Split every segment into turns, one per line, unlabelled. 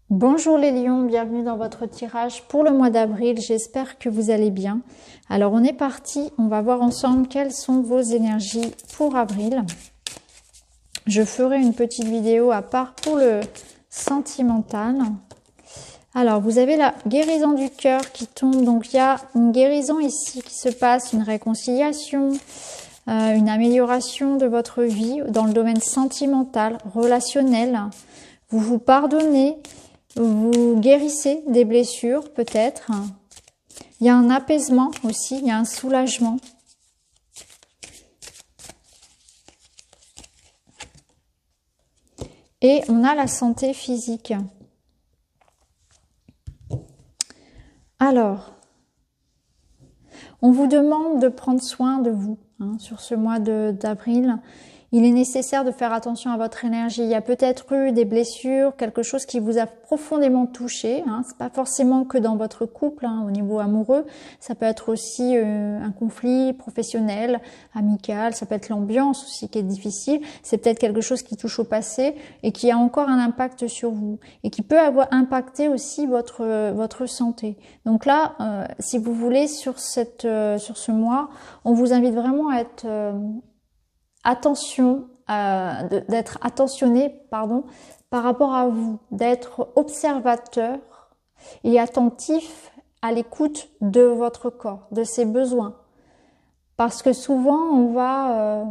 Bonjour les lions, bienvenue dans votre tirage pour le mois d'avril. J'espère que vous allez bien. Alors on est parti, on va voir ensemble quelles sont vos énergies pour avril. Je ferai une petite vidéo à part pour le sentimental. Alors vous avez la guérison du cœur qui tombe, donc il y a une guérison ici qui se passe, une réconciliation, une amélioration de votre vie dans le domaine sentimental, relationnel. Vous vous pardonnez. Vous guérissez des blessures peut-être. Il y a un apaisement aussi, il y a un soulagement. Et on a la santé physique. Alors, on vous demande de prendre soin de vous sur ce mois d'avril. Il est nécessaire de faire attention à votre énergie. Il y a peut-être eu des blessures, quelque chose qui vous a profondément touché. C'est pas forcément que dans votre couple, au niveau amoureux. Ça peut être aussi un conflit professionnel, amical. Ça peut être l'ambiance aussi qui est difficile. C'est peut-être quelque chose qui touche au passé et qui a encore un impact sur vous et qui peut avoir impacté aussi votre santé. Donc là, si vous voulez, sur ce mois, on vous invite vraiment à être d'être attentionné par rapport à vous, d'être observateur et attentif à l'écoute de votre corps, de ses besoins. Parce que souvent on va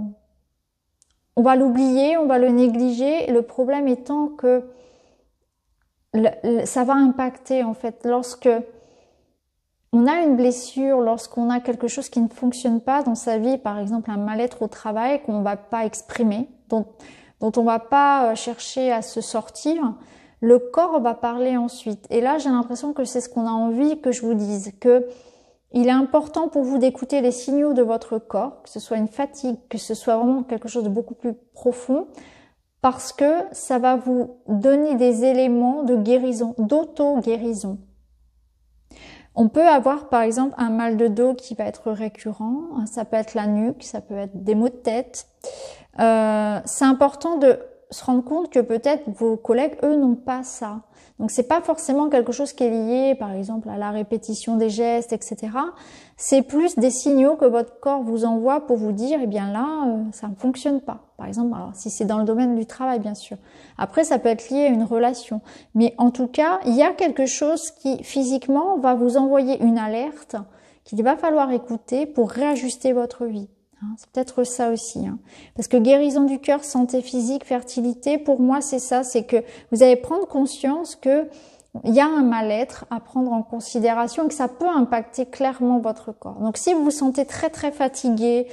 l'oublier, on va le négliger. Le problème étant que ça va impacter en fait lorsque on a une blessure, lorsqu'on a quelque chose qui ne fonctionne pas dans sa vie, par exemple un mal-être au travail qu'on ne va pas exprimer, dont on ne va pas chercher à se sortir, le corps va parler ensuite. Et là, j'ai l'impression que c'est ce qu'on a envie que je vous dise, que il est important pour vous d'écouter les signaux de votre corps, que ce soit une fatigue, que ce soit vraiment quelque chose de beaucoup plus profond, parce que ça va vous donner des éléments de guérison, d'auto-guérison. On peut avoir par exemple un mal de dos qui va être récurrent, ça peut être la nuque, ça peut être des maux de tête. C'est important de se rendre compte que peut-être vos collègues, eux, n'ont pas ça. Donc c'est pas forcément quelque chose qui est lié par exemple à la répétition des gestes, etc. C'est plus des signaux que votre corps vous envoie pour vous dire, eh bien là, ça ne fonctionne pas. Par exemple, alors, si c'est dans le domaine du travail, bien sûr. Après, ça peut être lié à une relation. Mais en tout cas, il y a quelque chose qui, physiquement, va vous envoyer une alerte qu'il va falloir écouter pour réajuster votre vie. C'est peut-être ça aussi. Parce que guérison du cœur, santé physique, fertilité, pour moi, c'est ça. C'est que vous allez prendre conscience que il y a un mal-être à prendre en considération et que ça peut impacter clairement votre corps. Donc si vous vous sentez très très fatigué,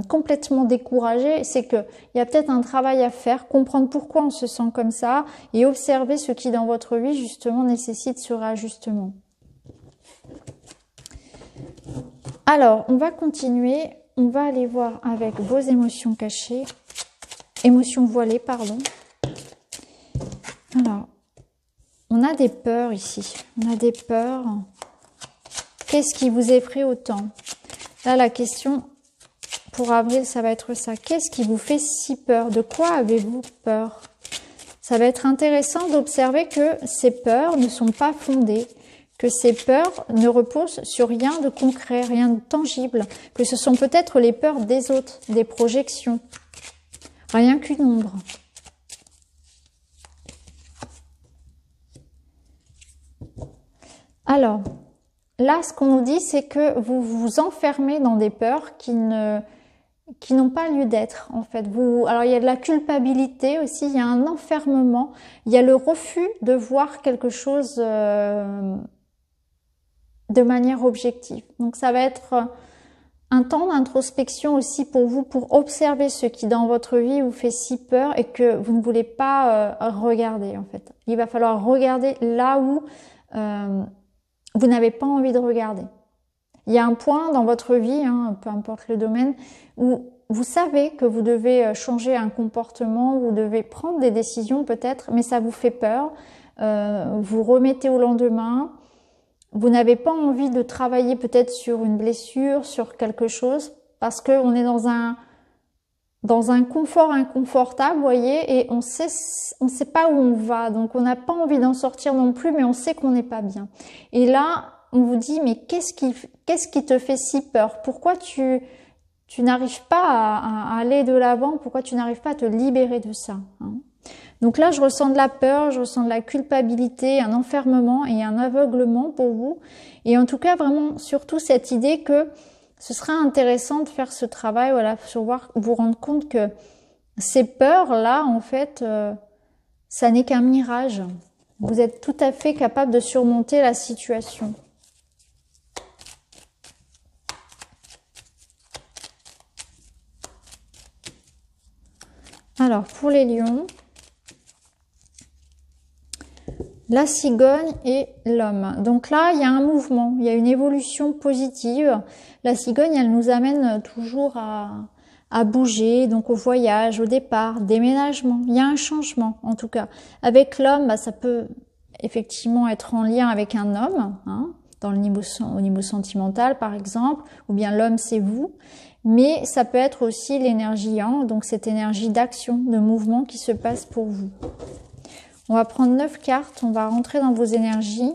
complètement découragé, c'est que il y a peut-être un travail à faire, comprendre pourquoi on se sent comme ça et observer ce qui dans votre vie justement nécessite ce réajustement. Alors, on va continuer, on va aller voir avec vos émotions cachées, émotions voilées, pardon. Alors, on a des peurs ici, on a des peurs. Qu'est-ce qui vous effraie autant? Là, la question pour avril, ça va être ça. Qu'est-ce qui vous fait si peur? De quoi avez-vous peur? Ça va être intéressant d'observer que ces peurs ne sont pas fondées, que ces peurs ne reposent sur rien de concret, rien de tangible, que ce sont peut-être les peurs des autres, des projections, rien qu'une ombre. Alors, là, ce qu'on nous dit, c'est que vous vous enfermez dans des peurs qui n'ont pas lieu d'être, en fait. Alors, il y a de la culpabilité aussi, il y a un enfermement, il y a le refus de voir quelque chose de manière objective. Donc, ça va être un temps d'introspection aussi pour vous, pour observer ce qui, dans votre vie, vous fait si peur et que vous ne voulez pas regarder, en fait. Il va falloir regarder là où vous n'avez pas envie de regarder. Il y a un point dans votre vie, peu importe le domaine, où vous savez que vous devez changer un comportement, vous devez prendre des décisions peut-être, mais ça vous fait peur. Vous remettez au lendemain. Vous n'avez pas envie de travailler peut-être sur une blessure, sur quelque chose, parce qu'on est dans dans un confort inconfortable, vous voyez, et on sait pas où on va, donc on n'a pas envie d'en sortir non plus, mais on sait qu'on n'est pas bien. Et là, on vous dit, mais qu'est-ce qui te fait si peur? Pourquoi tu n'arrives pas à aller de l'avant? Pourquoi tu n'arrives pas à te libérer de ça, hein? Donc là, je ressens de la peur, je ressens de la culpabilité, un enfermement et un aveuglement pour vous. Et en tout cas, vraiment, surtout cette idée que ce serait intéressant de faire ce travail, voilà, sur vous rendre compte que ces peurs-là, en fait, ça n'est qu'un mirage. Vous êtes tout à fait capable de surmonter la situation. Alors, pour les lions, la cigogne et l'homme. Donc là, il y a un mouvement, il y a une évolution positive. La cigogne, elle nous amène toujours à bouger, donc au voyage, au départ, déménagement. Il y a un changement, en tout cas. Avec l'homme, bah, ça peut effectivement être en lien avec un homme, hein, au niveau sentimental, par exemple, ou bien l'homme, c'est vous. Mais ça peut être aussi l'énergie yang, donc cette énergie d'action, de mouvement qui se passe pour vous. On va prendre 9 cartes, on va rentrer dans vos énergies.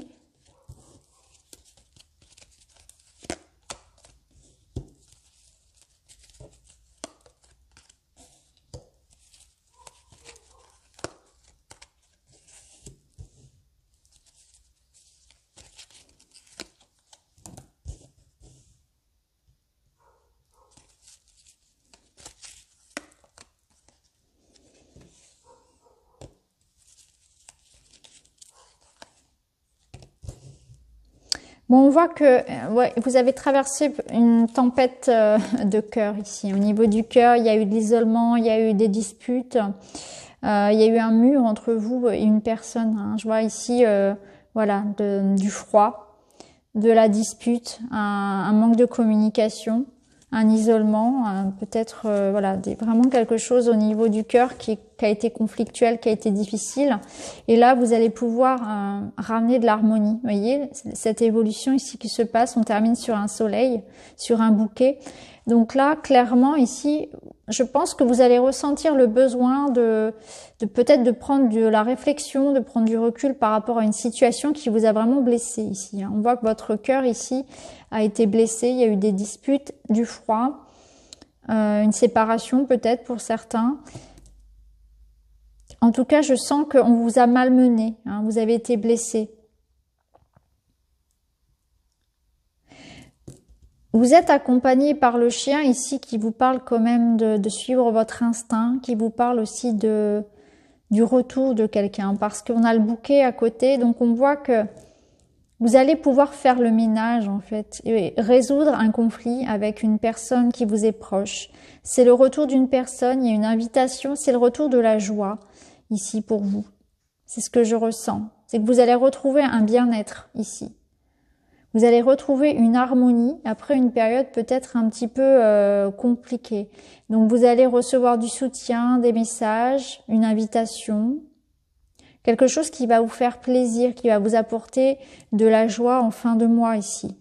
Bon, on voit que ouais, vous avez traversé une tempête de cœur ici. Au niveau du cœur, il y a eu de l'isolement, il y a eu des disputes, il y a eu un mur entre vous et une personne, hein. Je vois ici, voilà, du froid, de la dispute, un manque de communication, un isolement, peut-être voilà, vraiment quelque chose au niveau du cœur qui a été conflictuel, qui a été difficile. Et là, vous allez pouvoir ramener de l'harmonie. Vous voyez, cette évolution ici qui se passe, on termine sur un soleil, sur un bouquet. Donc là, clairement, ici, je pense que vous allez ressentir le besoin de peut-être de prendre de la réflexion, de prendre du recul par rapport à une situation qui vous a vraiment blessé ici. On voit que votre cœur ici a été blessé, il y a eu des disputes, du froid, une séparation peut-être pour certains. En tout cas, je sens qu'on vous a malmené, hein, vous avez été blessé. Vous êtes accompagné par le chien ici qui vous parle quand même de suivre votre instinct, qui vous parle aussi du retour de quelqu'un, parce qu'on a le bouquet à côté, donc on voit que vous allez pouvoir faire le ménage en fait, et résoudre un conflit avec une personne qui vous est proche. C'est le retour d'une personne, il y a une invitation, c'est le retour de la joie ici pour vous. C'est ce que je ressens, c'est que vous allez retrouver un bien-être ici. Vous allez retrouver une harmonie après une période peut-être un petit peu compliquée. Donc vous allez recevoir du soutien, des messages, une invitation, quelque chose qui va vous faire plaisir, qui va vous apporter de la joie en fin de mois ici.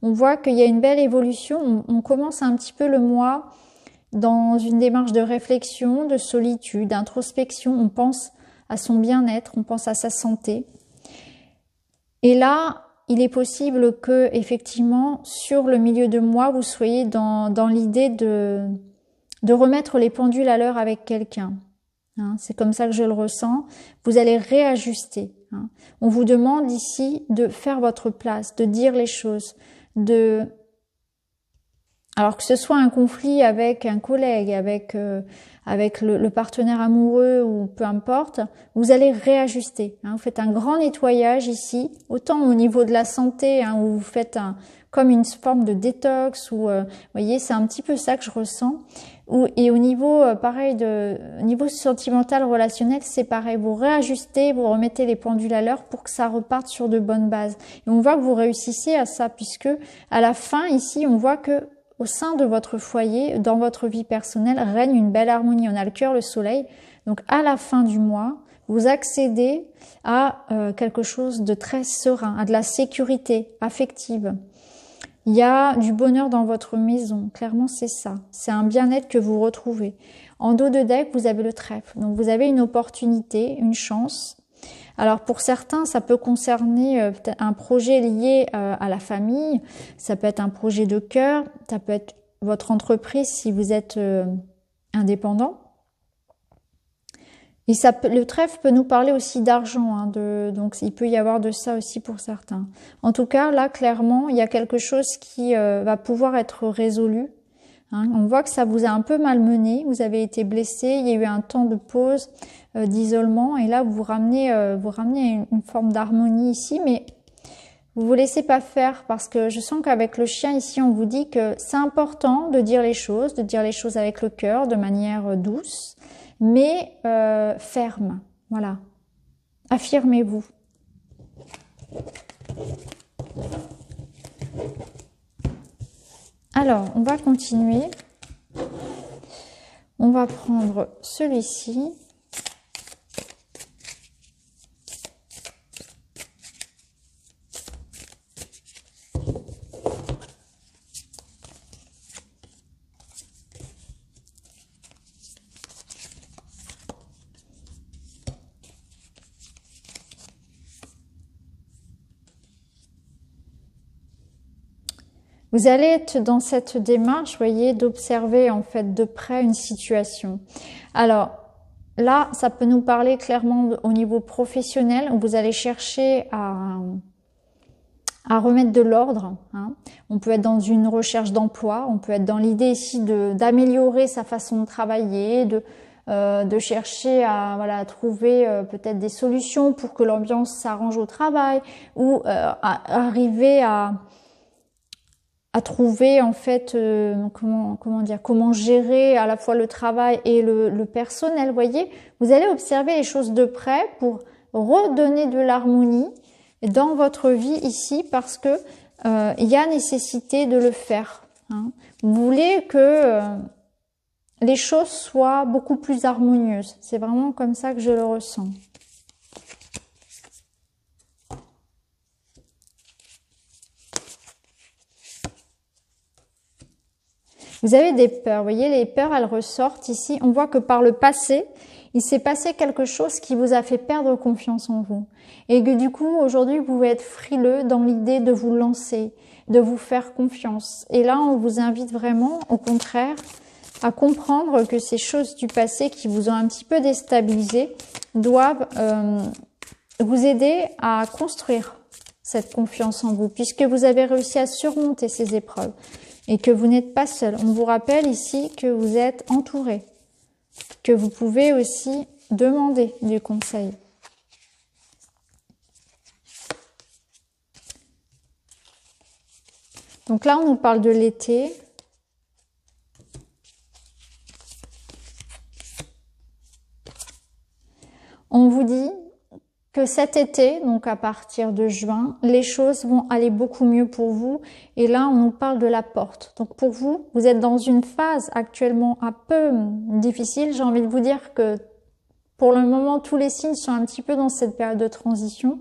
On voit qu'il y a une belle évolution. On commence un petit peu le mois dans une démarche de réflexion, de solitude, d'introspection. On pense à son bien-être, on pense à sa santé. Et là, il est possible que, effectivement, sur le milieu de mois, vous soyez dans l'idée de remettre les pendules à l'heure avec quelqu'un. Hein, c'est comme ça que je le ressens. Vous allez réajuster. Hein. On vous demande ici de faire votre place, de dire les choses, alors que ce soit un conflit avec un collègue, avec le partenaire amoureux ou peu importe, vous allez réajuster. Hein. Vous faites un grand nettoyage ici, autant au niveau de la santé, hein, où vous faites comme une forme de détox, ou voyez, c'est un petit peu ça que je ressens. Et au niveau pareil niveau sentimental, relationnel, c'est pareil. Vous réajustez, vous remettez les pendules à l'heure pour que ça reparte sur de bonnes bases. Et on voit que vous réussissez à ça, puisque à la fin ici, on voit que au sein de votre foyer, dans votre vie personnelle, règne une belle harmonie. On a le cœur, le soleil. Donc, à la fin du mois, vous accédez à quelque chose de très serein, à de la sécurité affective. Il y a du bonheur dans votre maison. Clairement, c'est ça. C'est un bien-être que vous retrouvez. En dos de deck, vous avez le trèfle. Donc vous avez une opportunité, une chance. Alors pour certains, ça peut concerner peut-être un projet lié à la famille, ça peut être un projet de cœur, ça peut être votre entreprise si vous êtes indépendant. Et le trèfle peut nous parler aussi d'argent, hein, donc il peut y avoir de ça aussi pour certains. En tout cas, là, clairement, il y a quelque chose qui va pouvoir être résolu. Hein. On voit que ça vous a un peu malmené, vous avez été blessé, il y a eu un temps de pause, d'isolement, et là, vous ramenez une forme d'harmonie ici, mais vous vous laissez pas faire parce que je sens qu'avec le chien ici, on vous dit que c'est important de dire les choses avec le cœur, de manière douce, mais ferme. Voilà. Affirmez-vous. Alors, on va continuer. On va prendre celui-ci. Vous allez être dans cette démarche, vous voyez, d'observer en fait de près une situation. Alors là, ça peut nous parler clairement au niveau professionnel, où vous allez chercher à remettre de l'ordre. Hein. On peut être dans une recherche d'emploi, on peut être dans l'idée ici d'améliorer sa façon de travailler, de chercher à trouver peut-être des solutions pour que l'ambiance s'arrange au travail, ou à arriver à trouver en fait comment gérer à la fois le travail et le personnel. Vous voyez, vous allez observer les choses de près pour redonner de l'harmonie dans votre vie ici, parce que il y a nécessité de le faire. Hein. Vous voulez que les choses soient beaucoup plus harmonieuses. C'est vraiment comme ça que je le ressens. Vous avez des peurs, vous voyez, les peurs, elles ressortent ici. On voit que par le passé, il s'est passé quelque chose qui vous a fait perdre confiance en vous. Et que du coup, aujourd'hui, vous pouvez être frileux dans l'idée de vous lancer, de vous faire confiance. Et là, on vous invite vraiment, au contraire, à comprendre que ces choses du passé qui vous ont un petit peu déstabilisé doivent vous aider à construire cette confiance en vous, puisque vous avez réussi à surmonter ces épreuves. Et que vous n'êtes pas seul. On vous rappelle ici que vous êtes entouré, que vous pouvez aussi demander du conseil. Donc là, on nous parle de l'été. On vous dit que cet été, donc à partir de juin, les choses vont aller beaucoup mieux pour vous. Et là, on nous parle de la porte. Donc pour vous, vous êtes dans une phase actuellement un peu difficile. J'ai envie de vous dire que pour le moment, tous les signes sont un petit peu dans cette période de transition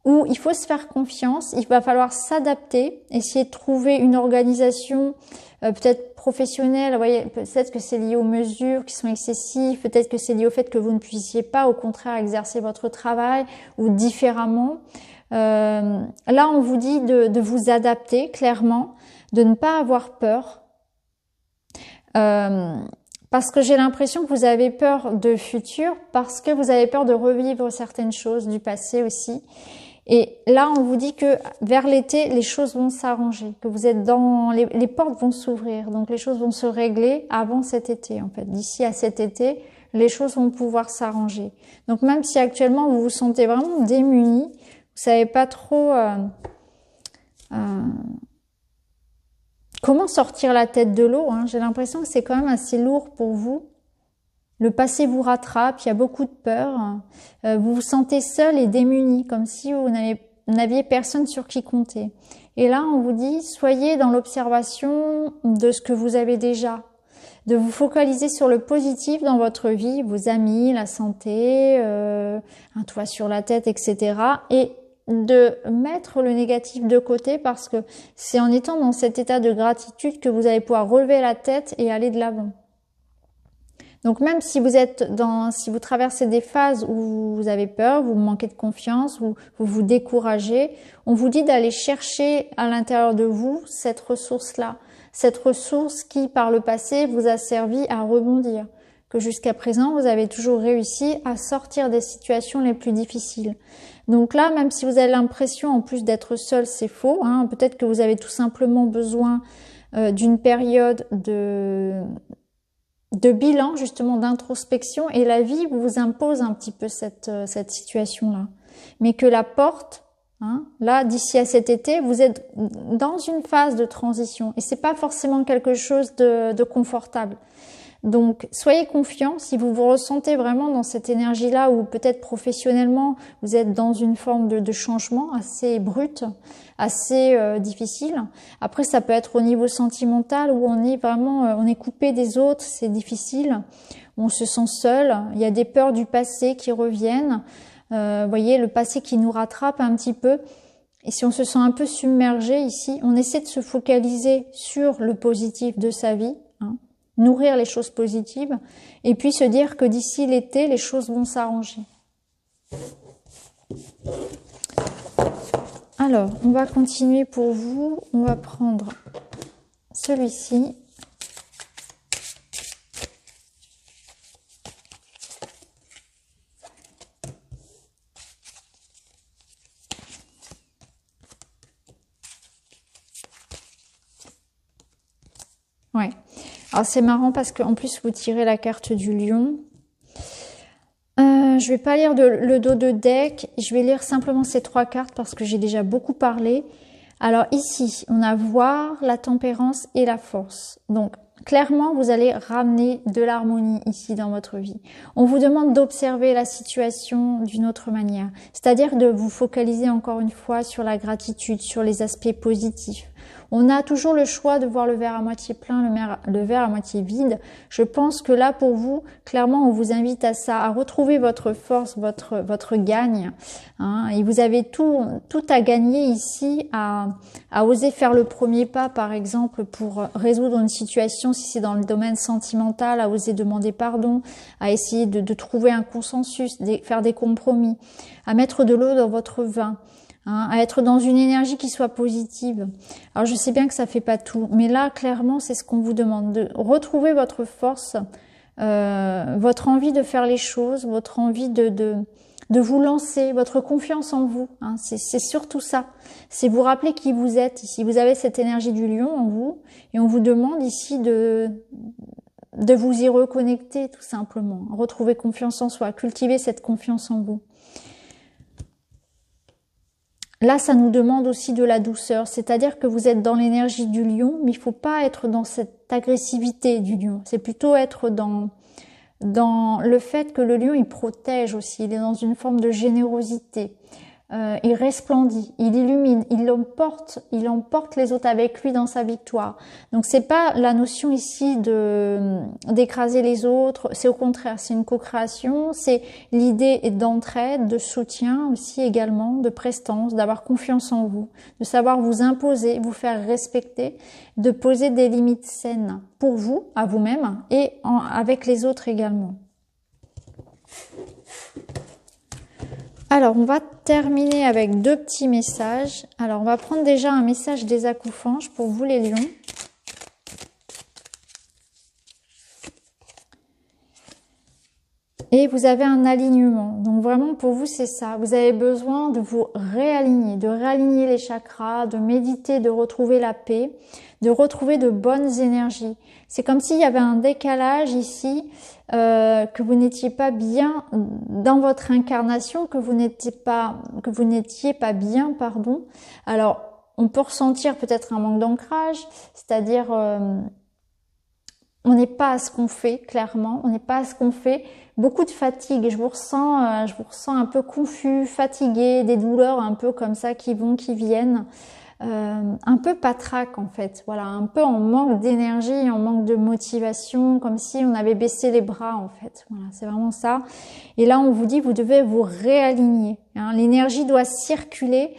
où il faut se faire confiance, il va falloir s'adapter, essayer de trouver une organisation peut-être professionnelle. Vous voyez, peut-être que c'est lié aux mesures qui sont excessives, peut-être que c'est lié au fait que vous ne puissiez pas, au contraire, exercer votre travail ou différemment. Là, on vous dit de vous adapter clairement, de ne pas avoir peur. Parce que j'ai l'impression que vous avez peur de futur, parce que vous avez peur de revivre certaines choses du passé aussi. Et là, on vous dit que vers l'été, les choses vont s'arranger, que vous êtes dans les portes vont s'ouvrir, donc les choses vont se régler avant cet été. En fait, d'ici à cet été, les choses vont pouvoir s'arranger. Donc même si actuellement vous vous sentez vraiment démuni, vous savez pas trop comment sortir la tête de l'eau. Hein. J'ai l'impression que c'est quand même assez lourd pour vous. Le passé vous rattrape, il y a beaucoup de peur. Vous vous sentez seul et démuni, comme si vous n'aviez personne sur qui compter. Et là, on vous dit, soyez dans l'observation de ce que vous avez déjà, de vous focaliser sur le positif dans votre vie, vos amis, la santé, un toit sur la tête, etc. Et de mettre le négatif de côté, parce que c'est en étant dans cet état de gratitude que vous allez pouvoir relever la tête et aller de l'avant. Donc même si si vous traversez des phases où vous avez peur, vous manquez de confiance, vous vous découragez, on vous dit d'aller chercher à l'intérieur de vous cette ressource-là, cette ressource qui par le passé vous a servi à rebondir, que jusqu'à présent vous avez toujours réussi à sortir des situations les plus difficiles. Donc là, même si vous avez l'impression en plus d'être seul, c'est faux, hein, peut-être que vous avez tout simplement besoin d'une période de bilan, justement d'introspection, et la vie vous impose un petit peu cette situation-là. Mais que la porte, hein, là, d'ici à cet été, vous êtes dans une phase de transition, et c'est pas forcément quelque chose de confortable. Donc, soyez confiants si vous vous ressentez vraiment dans cette énergie-là, ou peut-être professionnellement, vous êtes dans une forme de changement assez brut, assez difficile. Après, ça peut être au niveau sentimental, où on est vraiment, on est coupé des autres, c'est difficile, on se sent seul, il y a des peurs du passé qui reviennent, vous voyez, le passé qui nous rattrape un petit peu. Et si on se sent un peu submergé ici, on essaie de se focaliser sur le positif de sa vie, hein, nourrir les choses positives, et puis se dire que d'ici l'été, les choses vont s'arranger. Alors, on va continuer pour vous. On va prendre celui-ci. Ouais. Alors c'est marrant parce qu'en plus vous tirez la carte du lion. Je vais pas lire le dos de deck, je vais lire simplement ces 3 cartes parce que j'ai déjà beaucoup parlé. Alors ici, on a voir, la tempérance et la force. Donc clairement, vous allez ramener de l'harmonie ici dans votre vie. On vous demande d'observer la situation d'une autre manière, c'est-à-dire de vous focaliser encore une fois sur la gratitude, sur les aspects positifs. On a toujours le choix de voir le verre à moitié plein, le verre à moitié vide. Je pense que là, pour vous, clairement, on vous invite à ça, à retrouver votre force, votre gagne. Hein, et vous avez tout à gagner ici, à oser faire le premier pas, par exemple, pour résoudre une situation, si c'est dans le domaine sentimental, à oser demander pardon, à essayer de trouver un consensus, faire des compromis, à mettre de l'eau dans votre vin. Hein, à être dans une énergie qui soit positive. Alors je sais bien que ça fait pas tout, mais là clairement c'est ce qu'on vous demande, de retrouver votre force, votre envie de faire les choses, votre envie de vous lancer, votre confiance en vous. Hein, c'est surtout ça. C'est vous rappeler qui vous êtes ici. Vous avez cette énergie du lion en vous, et on vous demande ici de vous y reconnecter tout simplement. Retrouver confiance en soi, cultiver cette confiance en vous. Là, ça nous demande aussi de la douceur, c'est-à-dire que vous êtes dans l'énergie du lion, mais il faut pas être dans cette agressivité du lion. C'est plutôt être dans le fait que le lion, il protège aussi, il est dans une forme de générosité. Il resplendit, il illumine, il emporte les autres avec lui dans sa victoire. Donc c'est pas la notion ici d'écraser les autres, c'est au contraire, c'est une co-création, c'est l'idée d'entraide, de soutien aussi également, de prestance, d'avoir confiance en vous, de savoir vous imposer, vous faire respecter, de poser des limites saines pour vous, à vous-même et avec les autres également. Alors, on va terminer avec 2 petits messages. Alors, on va prendre déjà un message des accouphanges pour vous les lions. Et vous avez un alignement. Donc vraiment, pour vous, c'est ça. Vous avez besoin de vous réaligner, de réaligner les chakras, de méditer, de retrouver la paix, de retrouver de bonnes énergies. C'est comme s'il y avait un décalage ici, que vous n'étiez pas bien dans votre incarnation, que vous n'étiez pas bien, pardon. Alors, on peut ressentir peut-être un manque d'ancrage, c'est-à-dire on n'est pas à ce qu'on fait, clairement, on n'est pas à ce qu'on fait. Beaucoup de fatigue, je vous ressens un peu confus, fatigué, des douleurs un peu comme ça qui vont, qui viennent. Un peu patraque en fait, voilà, un peu en manque d'énergie, en manque de motivation, comme si on avait baissé les bras en fait, voilà, c'est vraiment ça. Et là on vous dit, vous devez vous réaligner, hein. L'énergie doit circuler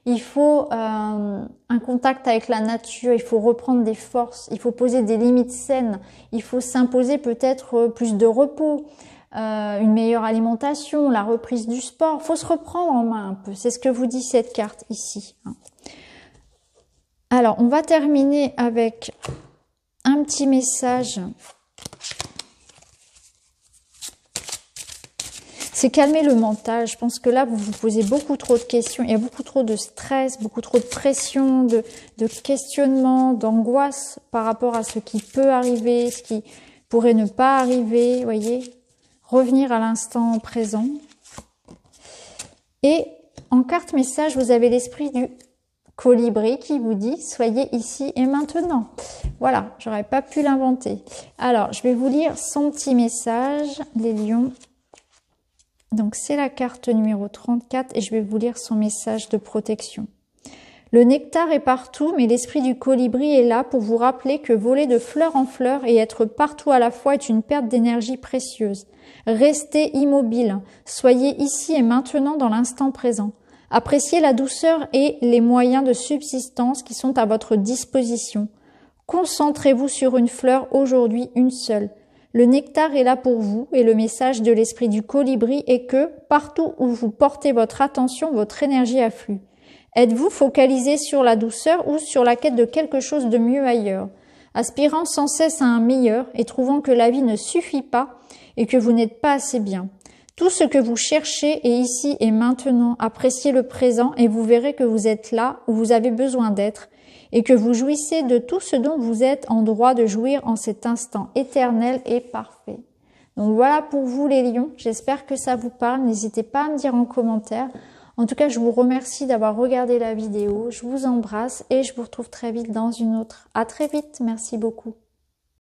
il faut un contact avec la nature, il faut reprendre des forces, il faut poser des limites saines, il faut s'imposer peut-être plus de repos, une meilleure alimentation, la reprise du sport. Il faut se reprendre en main un peu, c'est ce que vous dit cette carte ici. Alors, on va terminer avec un petit message. C'est calmer le mental. Je pense que là, vous vous posez beaucoup trop de questions. Il y a beaucoup trop de stress, beaucoup trop de pression, de questionnement, d'angoisse par rapport à ce qui peut arriver, ce qui pourrait ne pas arriver. Voyez, revenir à l'instant présent. Et en carte message, vous avez l'esprit du colibri qui vous dit « Soyez ici et maintenant ». Voilà, j'aurais pas pu l'inventer. Alors, je vais vous lire son petit message, les lions. Donc, c'est la carte numéro 34 et je vais vous lire son message de protection. Le nectar est partout, mais l'esprit du colibri est là pour vous rappeler que voler de fleur en fleur et être partout à la fois est une perte d'énergie précieuse. Restez immobile, soyez ici et maintenant dans l'instant présent. Appréciez la douceur et les moyens de subsistance qui sont à votre disposition. Concentrez-vous sur une fleur aujourd'hui, une seule. Le nectar est là pour vous et le message de l'esprit du colibri est que, partout où vous portez votre attention, votre énergie afflue. Êtes-vous focalisé sur la douceur ou sur la quête de quelque chose de mieux ailleurs, aspirant sans cesse à un meilleur et trouvant que la vie ne suffit pas et que vous n'êtes pas assez bien. Tout ce que vous cherchez est ici et maintenant. Appréciez le présent et vous verrez que vous êtes là où vous avez besoin d'être et que vous jouissez de tout ce dont vous êtes en droit de jouir en cet instant éternel et parfait. Donc voilà pour vous les lions, j'espère que ça vous parle, n'hésitez pas à me dire en commentaire. En tout cas, je vous remercie d'avoir regardé la vidéo, je vous embrasse et je vous retrouve très vite dans une autre. À très vite, merci beaucoup.